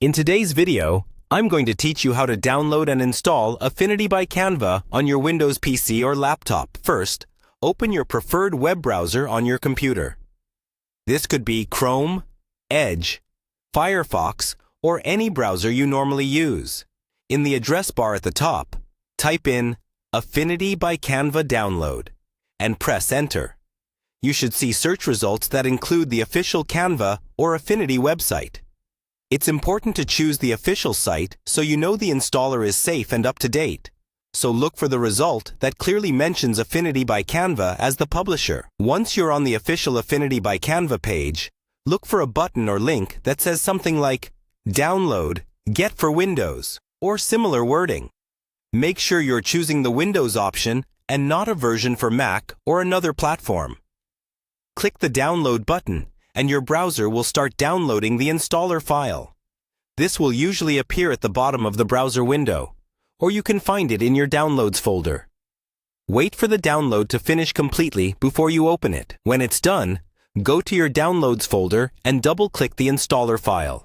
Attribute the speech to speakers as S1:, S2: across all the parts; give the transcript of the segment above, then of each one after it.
S1: In today's video, I'm going to teach you how to download and install Affinity by Canva on your Windows PC or laptop. First, open your preferred web browser on your computer. This could be Chrome, Edge, Firefox, or any browser you normally use. In the address bar at the top, type in Affinity by Canva Download and press Enter. You should see search results that include the official Canva or Affinity website. It's important to choose the official site so you know the installer is safe and up to date. So look for the result that clearly mentions Affinity by Canva as the publisher. Once you're on the official Affinity by Canva page, look for a button or link that says something like Download, Get for Windows, or similar wording. Make sure you're choosing the Windows option and not a version for Mac or another platform. Click the Download button and your browser will start downloading the installer file. This will usually appear at the bottom of the browser window, or you can find it in your Downloads folder. Wait for the download to finish completely before you open it. When it's done, go to your Downloads folder and double-click the installer file.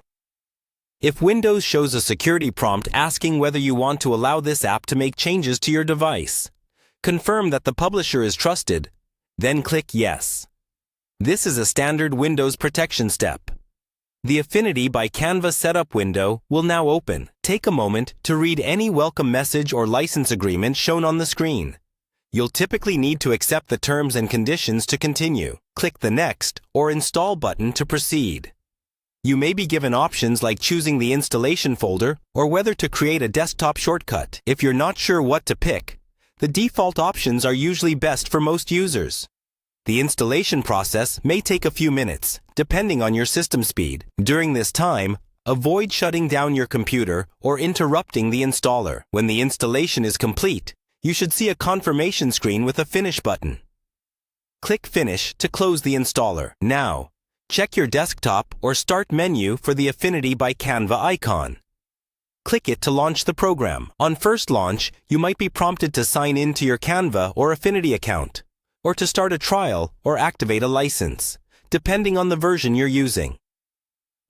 S1: If Windows shows a security prompt asking whether you want to allow this app to make changes to your device, confirm that the publisher is trusted, then click Yes. This is a standard Windows protection step. The Affinity by Canva setup window will now open. Take a moment to read any welcome message or license agreement shown on the screen. You'll typically need to accept the terms and conditions to continue. Click the Next or Install button to proceed. You may be given options like choosing the installation folder or whether to create a desktop shortcut. If you're not sure what to pick, the default options are usually best for most users. The installation process may take a few minutes, depending on your system speed. During this time, avoid shutting down your computer or interrupting the installer. When the installation is complete, you should see a confirmation screen with a Finish button. Click Finish to close the installer. Now, check your desktop or Start menu for the Affinity by Canva icon. Click it to launch the program. On first launch, you might be prompted to sign in to your Canva or Affinity account, or to start a trial or activate a license, depending on the version you're using.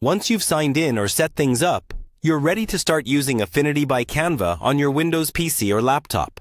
S1: Once you've signed in or set things up, you're ready to start using Affinity by Canva on your Windows PC or laptop.